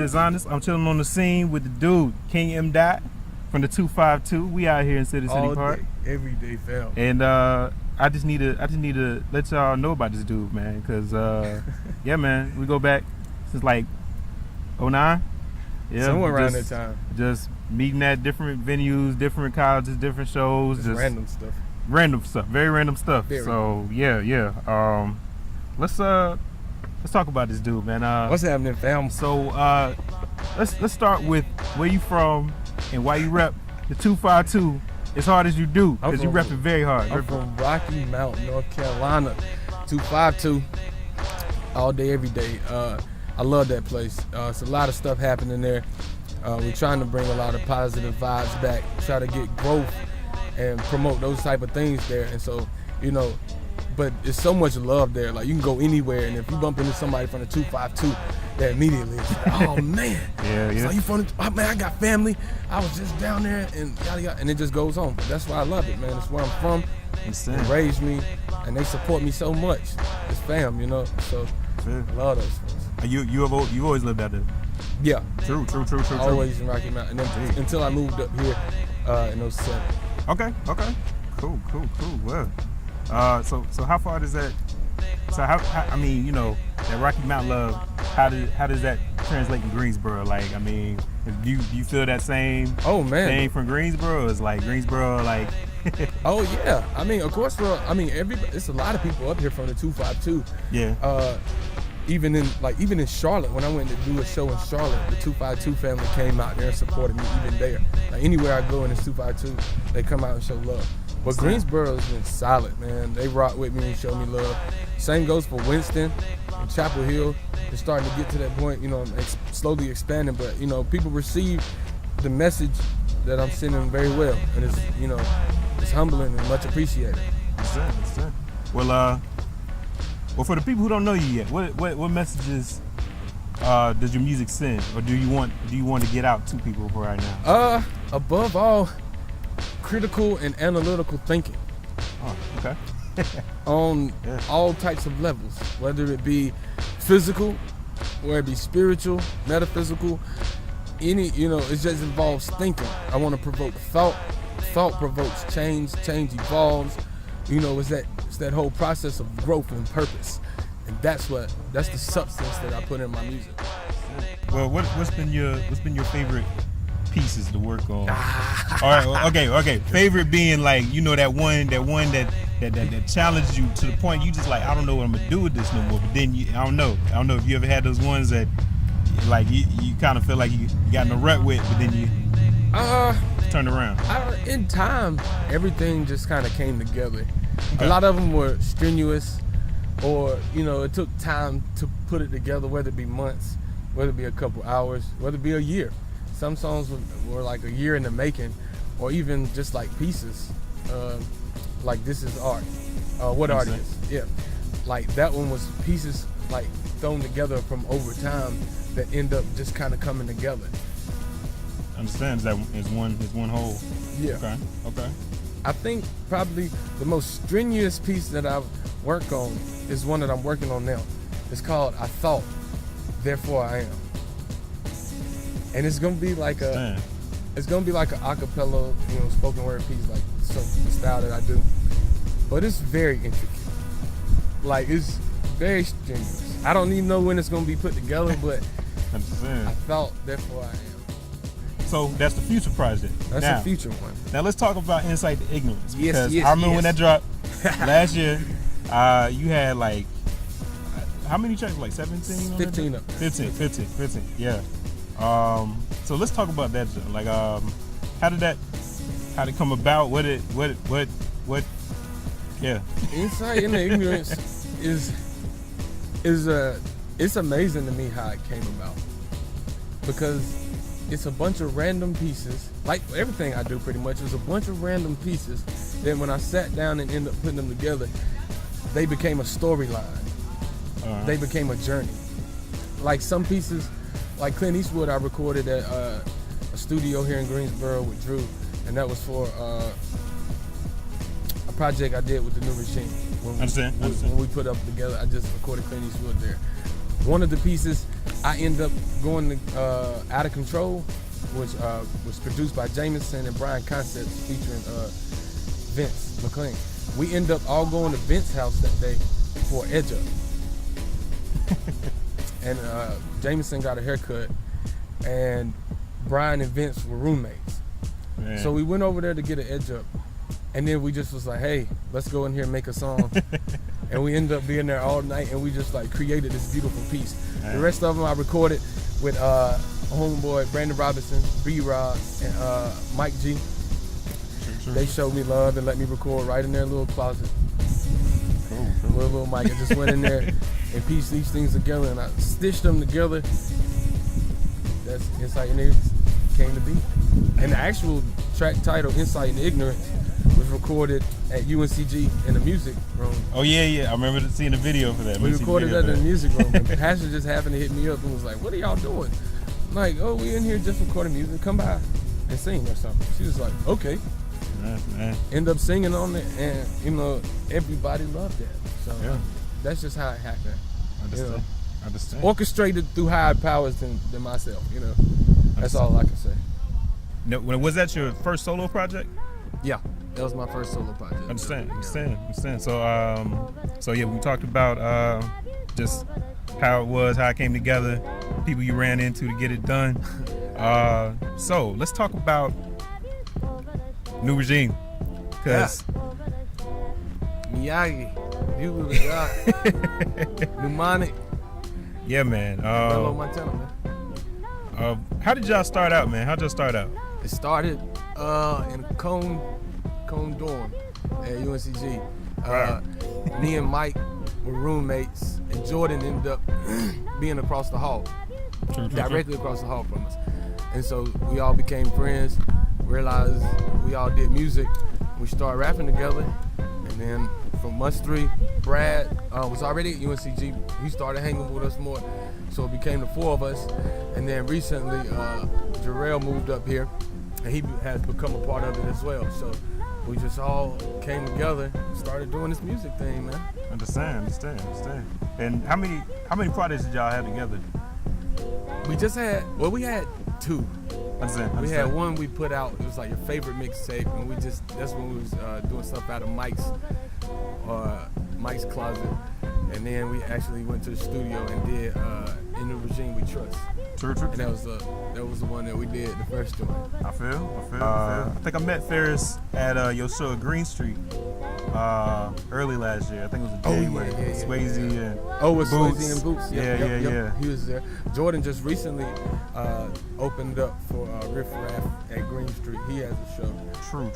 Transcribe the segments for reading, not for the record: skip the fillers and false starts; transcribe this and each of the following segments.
Dezhonest. I'm chilling on the scene with the dude, King M. Dot from the 252. We out here in City Park. Every day, fam. And I just need to let y'all know about this dude, man, because yeah, man, we go back since like 09. Yeah, somewhere around that time. Just meeting at different venues, different colleges, different shows, just random stuff. Random stuff, very random stuff. So yeah. Let's talk about this dude, man. What's happening, fam? So let's start with where you from and why you rep the 252 as hard as you do, because you rep it very hard. I'm from Rocky Mount, North Carolina. 252, all day, every day. I love that place. It's a lot of stuff happening there. We're trying to bring a lot of positive vibes back, try to get growth and promote those type of things there. And so, but there's so much love there. Like, you can go anywhere, and if you bump into somebody from the 252, they're immediately like, oh man, yeah. So you from the, oh man, I got family. I was just down there, and yada yada, and it just goes on. But that's why I love it, man. It's where I'm from. They raised me, and they support me so much. It's fam, So I love those folks. You always lived out there? Yeah. True. Always in Rocky Mountain, and then until I moved up here in 07. Okay. Cool. Well, so how far does that? So how I mean, that Rocky Mountain love. How does that translate in Greensboro? Like, I mean, do you feel that same? Oh man. Thing from Greensboro? Is like Greensboro like? Oh yeah. I mean, of course. It's a lot of people up here from the 252. Yeah. Even in Charlotte, when I went to do a show in Charlotte, the 252 family came out there and supported me even there. Like, anywhere I go in this 252, they come out and show love. But Greensboro has been solid, man. They rock with me and show me love. Same goes for Winston and Chapel Hill. It's starting to get to that point, slowly expanding. But, people receive the message that I'm sending very well. And it's humbling and much appreciated. That's it. Well, for the people who don't know you yet, what messages does your music send, or do you want to get out to people for right now? Above all, critical and analytical thinking. Oh, okay. On all types of levels, whether it be physical, whether it be spiritual, metaphysical, it just involves thinking. I want to provoke thought. Thought provokes change. Change evolves. It's that whole process of growth and purpose, and that's the substance that I put in my music. Well, what's been your favorite pieces to work on? All right, okay. Favorite being like that one that challenged you to the point you just like, I don't know what I'm gonna do with this no more. But then I don't know if you ever had those ones that like you kind of feel like you got in a rut with, but then you turned around. In time, everything just kind of came together. Okay. A lot of them were strenuous, or it took time to put it together, whether it be months, whether it be a couple hours, whether it be a year. Some songs were like a year in the making, or even just like pieces, like This Is Art. What art is? Yeah, like that one was pieces like thrown together from over time that end up just kind of coming together. Understands that is one whole. Yeah. Okay. I think probably the most strenuous piece that I've worked on is one that I'm working on now. It's called I Thought, Therefore I Am. And it's gonna be like a acapella, spoken word piece, like the style that I do. But it's very intricate. Like, it's very strenuous. I don't even know when it's gonna be put together, but I thought, therefore I am. So that's the future project. That's the future one. Now let's talk about Insight to Ignorance. Yes. I remember when that dropped last year. You had like, how many tracks? Like 17? 15 up there. 15. Yeah. So let's talk about that. Like, how did it come about? What? Yeah. Insight into Ignorance it's amazing to me how it came about, because it's a bunch of random pieces, like everything I do pretty much. It's a bunch of random pieces that when I sat down and ended up putting them together, they became a storyline. They became a journey. Like some pieces, like Clint Eastwood, I recorded at a studio here in Greensboro with Drew, and that was for a project I did with the New Regime. When we put up together, I just recorded Clint Eastwood there. One of the pieces I ended up going to Out of Control, which was produced by Jameson and Brian Concepts, featuring Vince McLean. We ended up all going to Vince's house that day for Edge Up. And Jameson got a haircut, and Brian and Vince were roommates. Man. So we went over there to get an Edge Up, and then we just was like, hey, let's go in here and make a song. And we ended up being there all night, and we just like created this beautiful piece. Man. The rest of them I recorded with homeboy Brandon Robinson, B-Rod, and Mike G. True. They showed me love and let me record right in their little closet. Cool. Little Mike, I just went in there and pieced these things together, and I stitched them together. That's Insight and Ignorance came to be. And the actual track title, Insight and Ignorance, was recorded at UNCG in the music room. Oh yeah. I remember seeing the video for that. We recorded that in the music room. And Pastor just happened to hit me up and was like, what are y'all doing? I'm like, oh, we in here just recording music. Come by and sing or something. She was like, okay. Man. End up singing on it, and you know, everybody loved that. So Yeah. that's just how it happened. Understand. You know, Understand. orchestrated through higher powers than myself, you know. That's all I can say. No, was that your first solo project? Yeah, that was my first solo project. Understand. So yeah, we talked about just how it was, how it came together, people you ran into to get it done. So let's talk about New Regime, because Miyagi, you the God, Mnemonic, yeah, man. Belo Montana, man. How did y'all start out, man? How'd y'all start out? It started in Cone dorm at UNCG. Wow. Me and Mike were roommates, and Jordan ended up being across the hall, directly across the hall from us. And so we all became friends, realized we all did music. We started rapping together, and then from month 3, Brad was already at UNCG. He started hanging with us more, so it became the 4 of us. And then recently, Jarrell moved up here, and he has become a part of it as well. So we just all came together, started doing this music thing, man. Understand. And how many projects did y'all have together? We had 2. Understand. We had one we put out. It was like your favorite mixtape, and that's when we was doing stuff out of Mike's closet, and then we actually went to the studio and did In the Regime We Trust. True. And that was the one that we did the first joint. I feel. I think I met Ferris at your show at Green Street early last year. I think it was a day where Swayze and with Boots. Swayze and Boots. Yeah. He was there. Jordan just recently opened up for Riff Raff at Green Street. He has a show. True.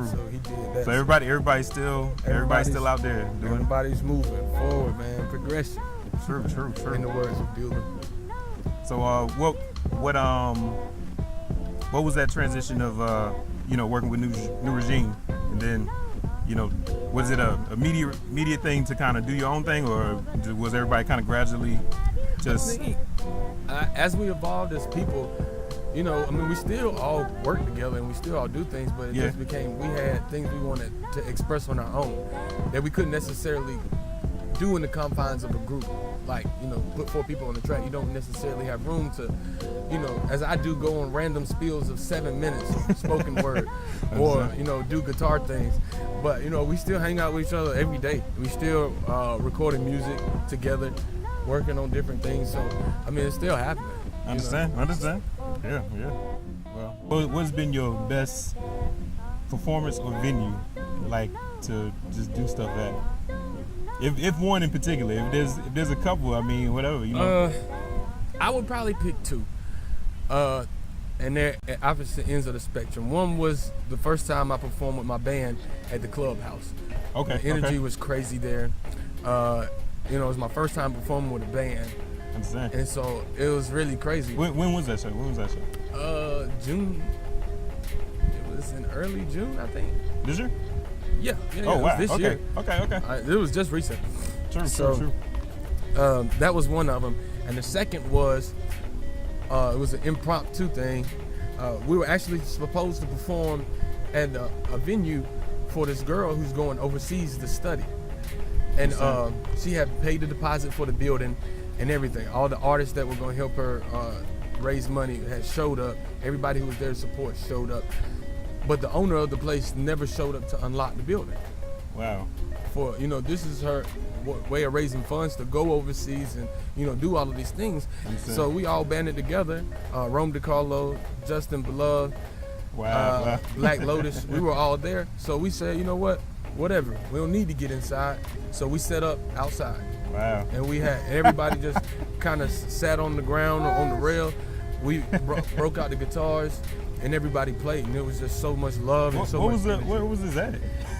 So he did that. So everybody's still out there doing. Everybody's moving forward, man. Progression. True. In the words of Bueller. So what was that transition of working with New Regime, and then was it a immediate thing to kind of do your own thing, or was everybody kind of gradually just? I think, as we evolved as people, we still all work together and we still all do things, but it just became, we had things we wanted to express on our own that we couldn't necessarily do in the confines of a group. Like, put 4 people on the track. You don't necessarily have room to, as I do, go on random spills of 7 minutes of spoken word or, do guitar things. But, we still hang out with each other every day. We still recording music together, working on different things. So, it's still happening. Understand. Yeah. Well, what's been your best performance or venue, like, to just do stuff at? If one in particular, if there's a couple, whatever, I would probably pick 2. And they're at opposite ends of the spectrum. One was the first time I performed with my band at the Clubhouse. Okay. The energy was crazy there. It was my first time performing with a band. Understand. And so it was really crazy. When was that show? June. It was in early June, I think. This year? Yeah. Oh, wow. This year. Okay. It was just recent. True. That was one of them. And the second was, it was an impromptu thing. We were actually supposed to perform at a venue for this girl who's going overseas to study. And she had paid the deposit for the building, and everything. All the artists that were going to help her raise money had showed up. Everybody who was there to support showed up. But the owner of the place never showed up to unlock the building. Wow. For, this is her way of raising funds to go overseas and, do all of these things. So we all banded together. Rome DiCarlo, Justin Beloved, wow. Black Lotus, we were all there. So we said, you know what? Whatever. We don't need to get inside. So we set up outside. Wow. And we had everybody just kind of sat on the ground or on the rail. We broke out the guitars and everybody played. And it was just so much love and Where was this at?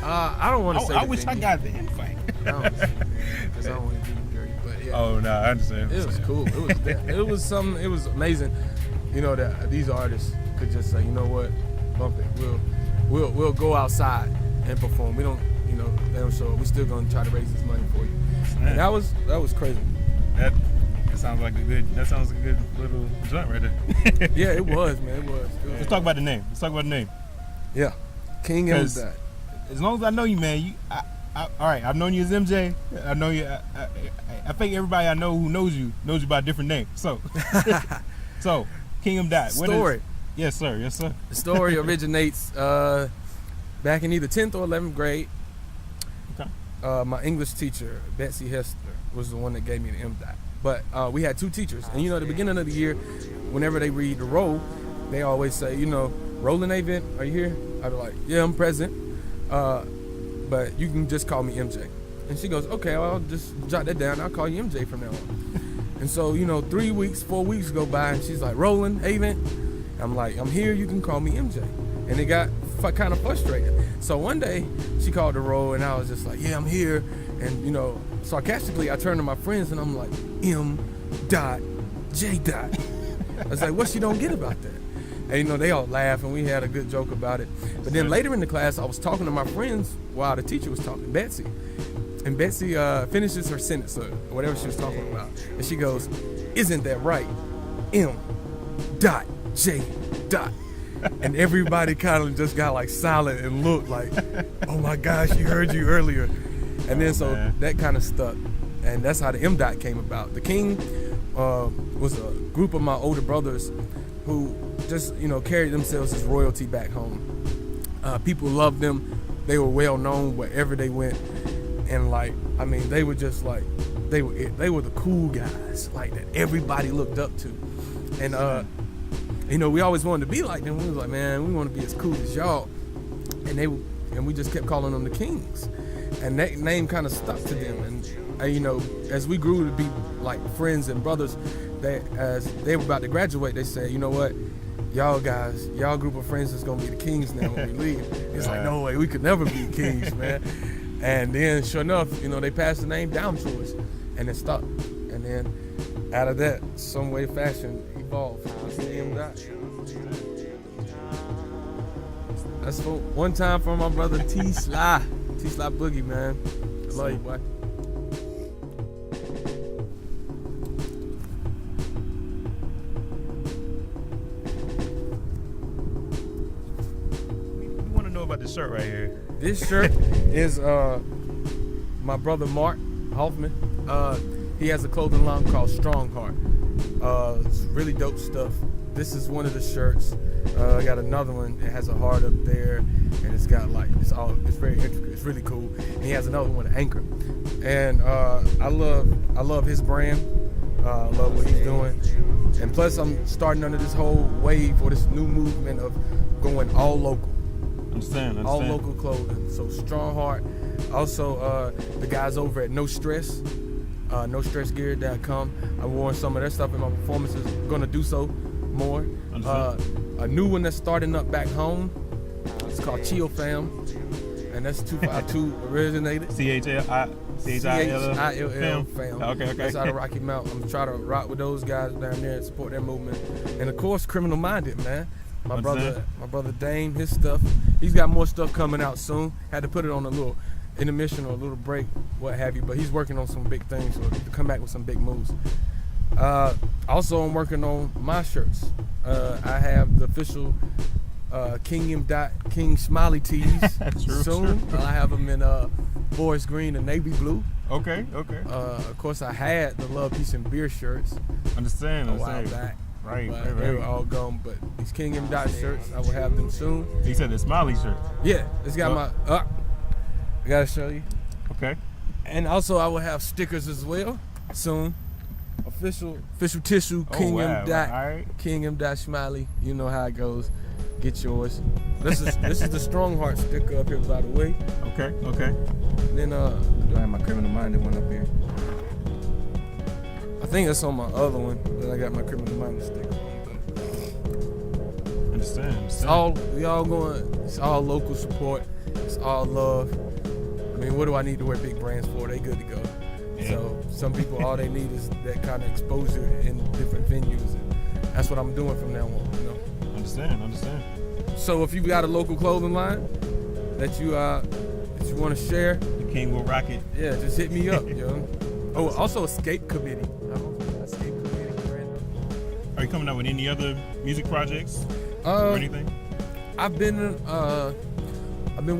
I don't want to say. I wish I got the invite. Because I don't want to do dirty. But yeah. Oh no, I understand. It was cool. It was something. It was amazing. That these artists could just say, you know what, bump it. We'll go outside and perform. We don't, they don't show up. We're still gonna try to raise this money for you. And that was crazy. That sounds like a good little joint right there. Yeah, it was, man. It was. Let's talk about the name. Yeah, King M. Dot. As long as I know you, man, all right. I've known you as MJ. I know you. I think everybody I know who knows you by a different name. So, King M. Dot. Story. Yes, sir. The story originates back in either 10th or 11th grade. Okay. My English teacher, Betsy Hester, was the one that gave me the M. Dot. But we had two teachers, and at the beginning of the year, whenever they read the roll, they always say, Roland Avent, are you here? I'd be like, yeah, I'm present. But you can just call me MJ. And she goes, okay, I'll just jot that down. I'll call you MJ from now on. And so, 3 weeks, 4 weeks go by, and she's like, Roland Avent. I'm like, I'm here, you can call me MJ. And it got kind of frustrated. So one day, she called the roll, and I was just like, yeah, I'm here. And, sarcastically, I turned to my friends, and I'm like, M. J. I was like, what she don't get about that? And, they all laughed, and we had a good joke about it. But then later in the class, I was talking to my friends while the teacher was talking, Betsy. And Betsy finishes her sentence, or whatever she was talking about. And she goes, isn't that right? M. J. And everybody kind of just got like silent and looked like, oh my gosh, she heard you earlier. And then that kind of stuck. And that's how the M. Dot came about. The King was a group of my older brothers who just, carried themselves as royalty back home. People loved them. They were well known wherever they went. And they were just like, they were the cool guys, like that everybody looked up to. And we always wanted to be like them. We was like, man, we want to be as cool as y'all. And we just kept calling them the Kings. And that name kind of stuck to them. And as we grew to be like friends and brothers, as they were about to graduate, they said, you know what, y'all guys, y'all group of friends is gonna be the Kings now when we leave. It's like, no way, we could never be Kings, man. And then sure enough, they passed the name down to us, and it stuck. And then out of that, some way fashion evolved. That's for one time for my brother T-Sly Boogie, man. I love you, boy. We want to know about this shirt right here. This shirt is my brother Mark Hoffman. He has a clothing line called Strong Heart. It's really dope stuff. This is one of the shirts. I got another one that has a heart up there, and it's got it's very intricate. It's really cool. And he has another one, Anchor. And I love his brand. I love what he's doing. And plus, I'm starting under this whole wave or this new movement of going all local. Understand. All local clothing. So Strong Heart. Also, the guys over at No Stress. NoStressGear.com. I wore some of their stuff in my performances. Gonna do so more. A new one that's starting up back home. It's called Chill Fam, and that's 252 originated. CHILL Fam. Okay. That's out of Rocky Mount. I'm trying to rock with those guys down there and support their movement. And of course, Criminal Minded, man. My brother Dame, his stuff. He's got more stuff coming out soon. Had to put it on a little intermission or a little break, what have you, but he's working on some big things to come back with some big moves. Also, I'm working on my shirts. I have the official King M. King Smiley tees soon. True. I have them in forest green and navy blue. Okay. Of course, I had the Love, Peace, and Beer shirts Understand. a while back. Right. They were all gone, but these King M. Dot shirts, I will have them soon. He said the Smiley shirt. Yeah, it's got my. I gotta show you. Okay. And also, I will have stickers as well soon. Official tissue, King M. Dot, All right. King M. Dot Smiley. You know how it goes. Get yours. This is the Strong Heart sticker up here, by the way. Okay. Then do I have my Criminal Minded one up here? I think that's on my other one, but I got my Criminal Minded sticker on. Understand. It's all local support. It's all love. I mean, what do I need to wear big brands for? They good to go. Yeah. So some people, all they need is that kind of exposure in different venues, and that's what I'm doing from now on. You know. Understand. So if you've got a local clothing line that you want to share, The King will rock it. yeah, just hit me up. You know. Oh, also Escape Committee. Are you coming out with any other music projects or anything? I've been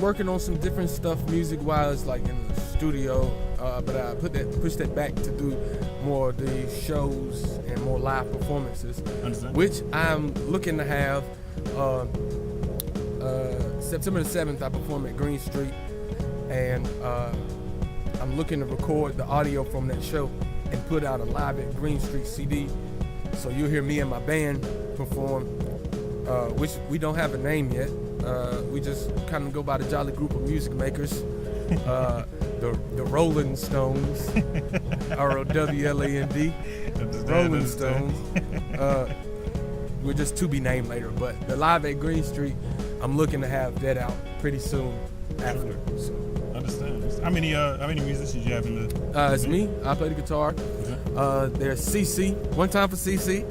working on some different stuff music-wise, like in the studio, but I pushed that back to do more of the shows and more live performances, Understand. which I'm looking to have. September the 7th, I perform at Green Street, and I'm looking to record the audio from that show and put out a Live at Green Street CD. So you'll hear me and my band perform, which we don't have a name yet. We just kind of go by the jolly group of music makers, the Rolling Stones, ROWLAND, Rolling Stones. We're just to be named later, but the Live at Green Street, I'm looking to have that out pretty soon after. So. Understand. How many musicians you have in the? It's me. I play the guitar. There's CC. One time for CC,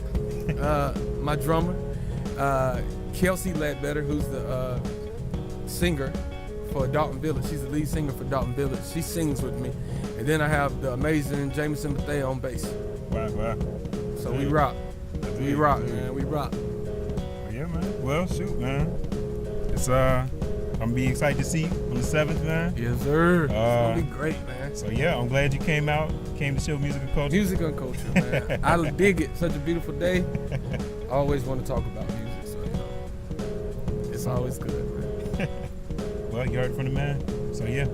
my drummer. Kelsey Ledbetter, who's the singer for Dalton Village. She's the lead singer for Dalton Village. She sings with me. And then I have the amazing Jameson Bethea on bass. Wow. So we rock. We rock, man. We rock. Yeah, man. Well, shoot, man. It's I'm gonna be excited to see you on the 7th, man. Yes, sir. It's gonna be great, man. So yeah, I'm glad you came to show Music and Culture. Music Uncultured, man. I dig it. Such a beautiful day. I always want to talk about music, so it's always good, man. Well, you heard it from the man. So yeah,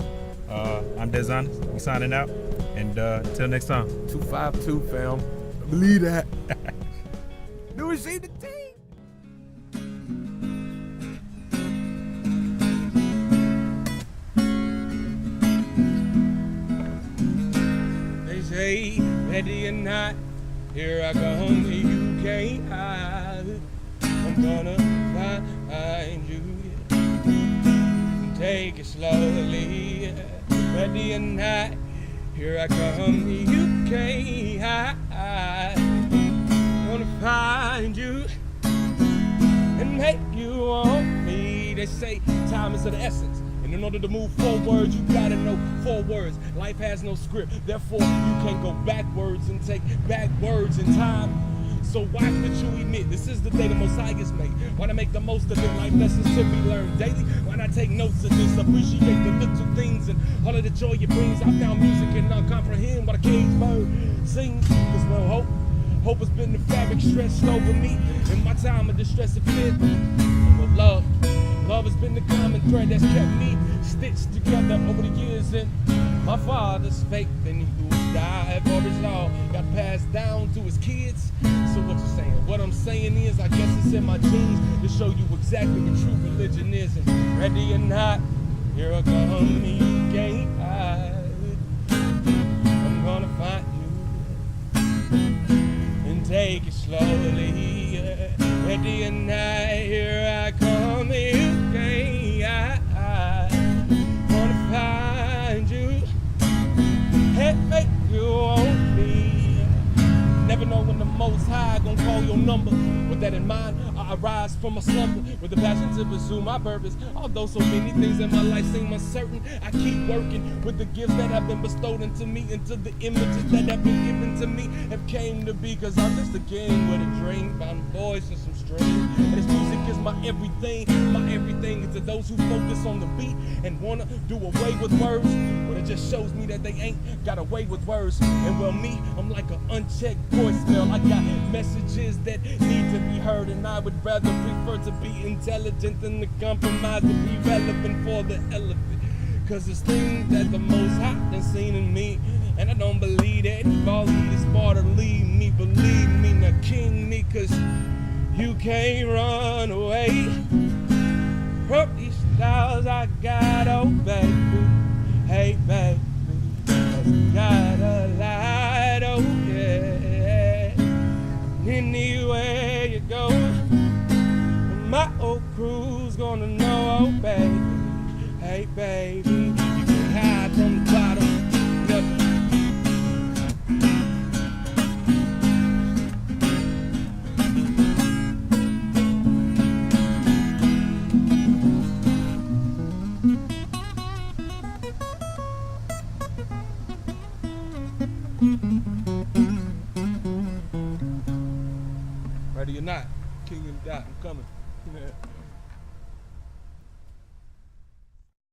I'm dezhonest. We signing out, and until next time. 252, fam. I believe that. Do we see the team? They say, ready or not, here I come, you can't hide. I'm gonna find you. Take it slowly, ready or not, here I come, you can't hide. Gonna find you and make you want me. They say time is of the essence, and in order to move forward, you gotta know 4 words. Life has no script, therefore you can't go backwards and take backwards in time. So watch what you emit. This is the day the Most High is made. Why not make the most of it? Life lessons should be learned daily. Why not take notes of this? Appreciate the little things and all of the joy it brings. I found music and not comprehend what a caged bird sings. There's no hope. Hope has been the fabric stretched over me in my time of distress and fear. And with love has been the common thread that's kept me stitched together over the years. And my father's faith in he who died for his law got passed down to his kids. So what you saying? What I'm saying is, I guess it's in my genes to show you exactly what true religion is. And ready or not, here I come, you can't hide. I'm gonna find you. Take it slowly, ready or not, here I come, you can't hide. Wanna find you, and make you want me. Never know when the Most High gonna call your number. With that in mind, I I rise from a slumber with the passion to pursue my purpose. Although so many things in my life seem uncertain, I keep working with the gifts that have been bestowed into me, into the images that have been given to me have came to be. Cause I'm just a king with a dream, found a voice and some strings. And this music is my everything. My everything is to those who focus on the beat and wanna do away with words. But it just shows me that they ain't got away with words. And well, me, I'm like an unchecked voicemail. I got messages that need to be heard, and I would rather prefer to be intelligent than to compromise to be relevant for the elephant. Cause it's things that the most high done seen in me, and I don't believe that all is far to leave me. Believe me, now king me, cause you can't run away from these styles I got, oh baby. Hey baby, cause I got a light, oh yeah. Anywhere you go, my old crew's gonna know, oh baby. Hey baby, you can hide from the bottom, never. Ready or not, king of the dot, I'm coming. Yeah.